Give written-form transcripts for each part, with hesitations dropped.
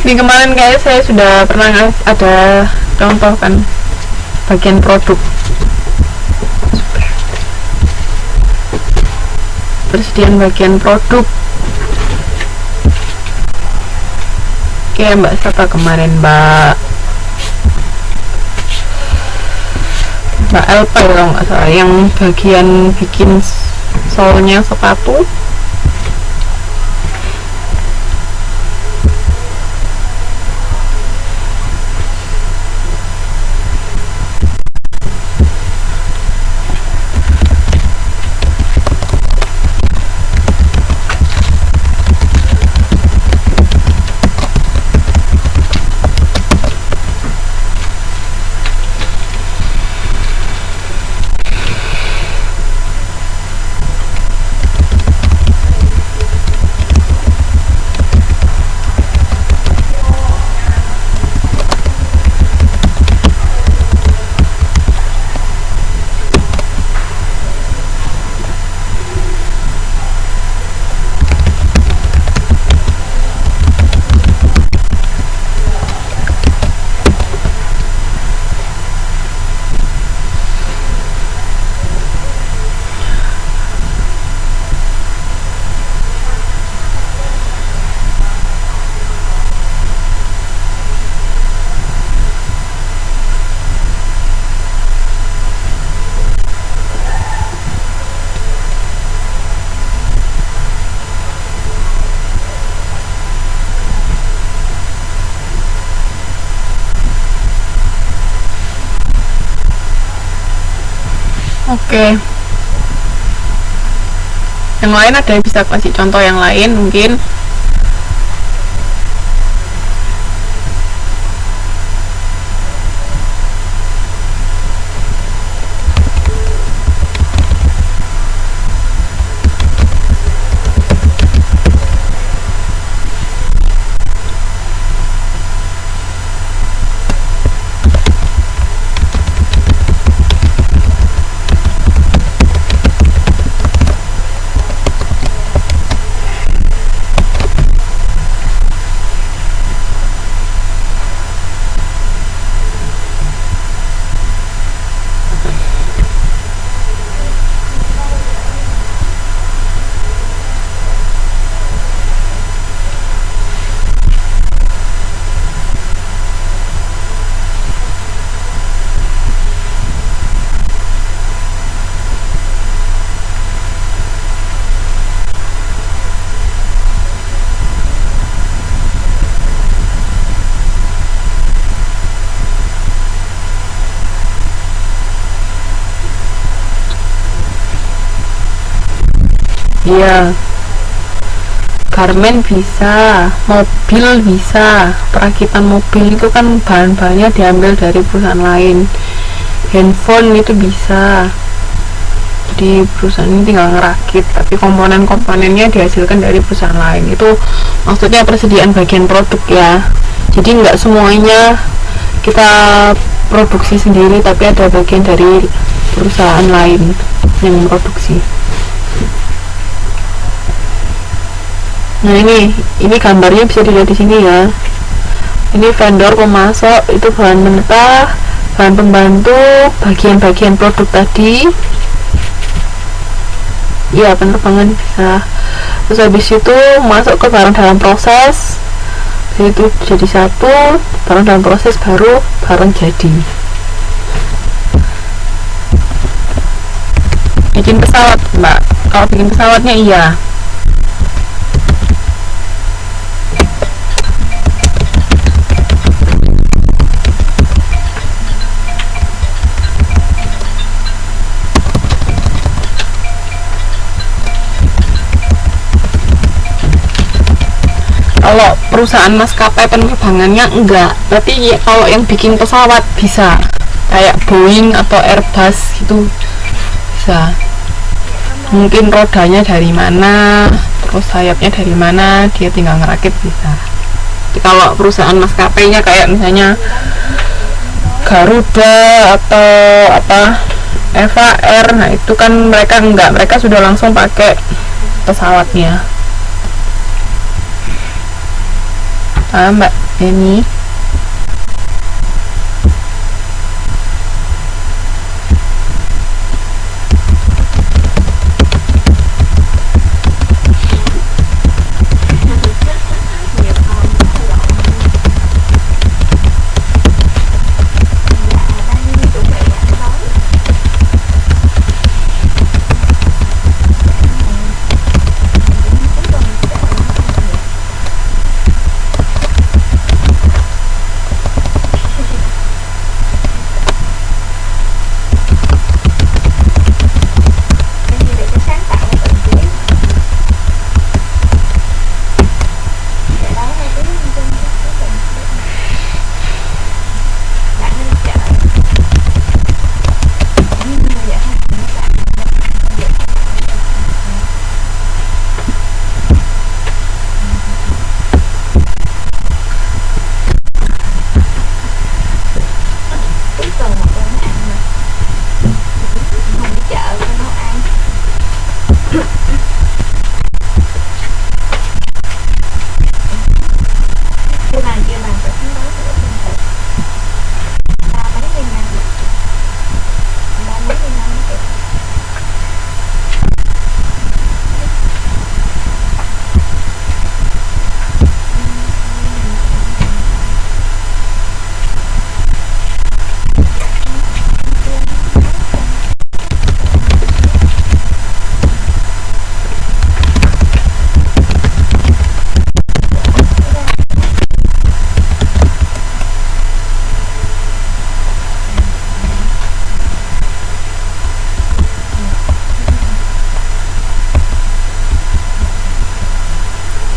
Di kemarin kayak saya sudah pernah ada contoh kan bagian produk, persediaan bagian produk. Kayak Mbak siapa kemarin, Mbak LP kalau nggak salah, yang bagian bikin solnya sepatu. Oke. Yang lain ada yang bisa kasih contoh yang lain mungkin? Iya, garmen bisa, mobil bisa, perakitan mobil itu kan bahan-bahannya diambil dari perusahaan lain. Handphone itu bisa, jadi perusahaan ini tinggal ngerakit, tapi komponen-komponennya dihasilkan dari perusahaan lain. Itu maksudnya persediaan bagian produk ya. Jadi nggak semuanya kita produksi sendiri, tapi ada bagian dari perusahaan lain yang memproduksi. Nah ini gambarnya bisa dilihat di sini ya. Ini vendor pemasok, itu bahan mentah, bahan pembantu, bagian-bagian produk tadi. Iya, penerbangan bisa. Terus habis itu masuk ke barang dalam proses. Itu jadi satu, barang dalam proses baru barang jadi. Bikin pesawat, Mbak. Kalau bikin pesawatnya iya. Kalau perusahaan maskapai penerbangannya enggak, berarti kalau yang bikin pesawat bisa, kayak Boeing atau Airbus itu bisa. Mungkin rodanya dari mana, terus sayapnya dari mana, dia tinggal ngerakit bisa. Jadi kalau perusahaan maskapainya kayak misalnya Garuda atau apa Eva Air, nah itu kan mereka enggak, mereka sudah langsung pakai pesawatnya. Mbak Eni.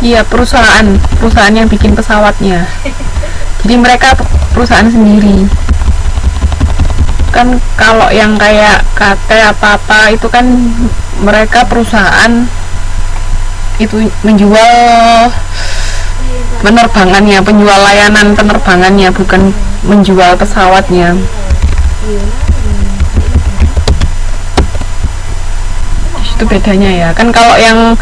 Iya, perusahaan yang bikin pesawatnya. Jadi mereka perusahaan sendiri. Kan kalau yang kayak KT apa-apa itu kan mereka perusahaan itu menjual penerbangannya, penjual layanan penerbangannya, bukan menjual pesawatnya. Itu bedanya ya. Kan kalau yang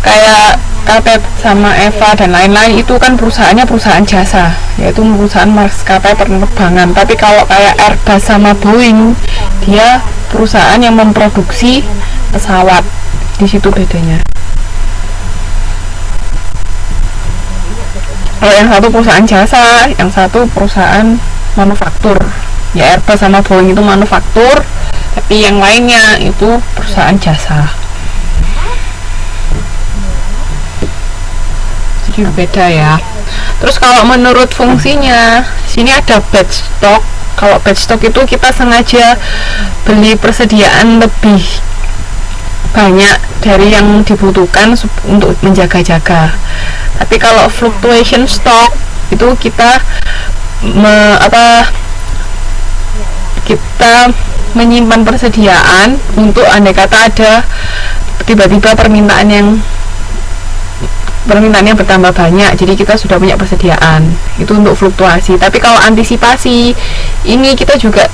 kayak KP sama Eva dan lain-lain itu kan perusahaannya perusahaan jasa, yaitu perusahaan maskapai penerbangan. Tapi kalau kayak Airbus sama Boeing, dia perusahaan yang memproduksi pesawat. Di situ bedanya. Kalau yang satu perusahaan jasa, yang satu perusahaan manufaktur. Ya, Airbus sama Boeing itu manufaktur, tapi yang lainnya itu perusahaan jasa. Jadi beda ya. Terus kalau menurut fungsinya, sini ada batch stock. Kalau batch stock itu kita sengaja beli persediaan lebih banyak dari yang dibutuhkan untuk menjaga-jaga. Tapi kalau fluctuation stock itu kita kita menyimpan persediaan untuk andai kata ada tiba-tiba permintaannya bertambah banyak, jadi kita sudah punya persediaan. Itu untuk fluktuasi. Tapi kalau antisipasi, ini kita juga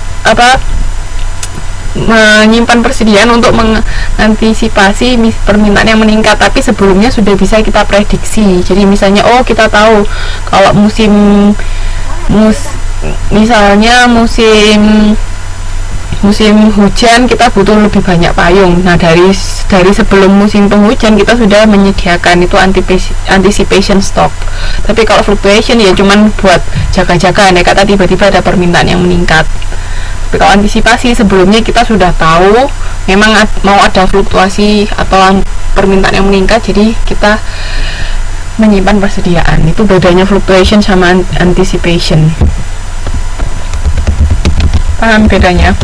menyimpan persediaan untuk mengantisipasi permintaan yang meningkat, tapi sebelumnya sudah bisa kita prediksi. Jadi misalnya kita tahu kalau misalnya musim hujan kita butuh lebih banyak payung. Nah, dari sebelum musim penghujan kita sudah menyediakan, itu anticipation stock. Tapi kalau fluctuation ya cuman buat jaga-jaga, andai kata tiba-tiba ada permintaan yang meningkat. Tapi kalau antisipasi, sebelumnya kita sudah tahu memang mau ada fluktuasi atau permintaan yang meningkat, jadi kita menyimpan persediaan. Itu bedanya fluctuation sama anticipation. Paham bedanya?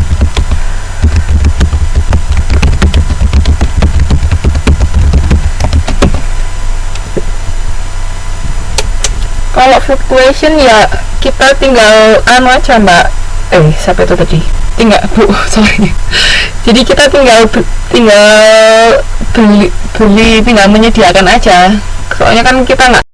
Kalau fluctuation ya kita tinggal aja Mbak, siapa itu tadi? Tinggal Bu, sorry. Jadi kita tinggal beli, tinggal menyediakan aja. Soalnya kan kita nggak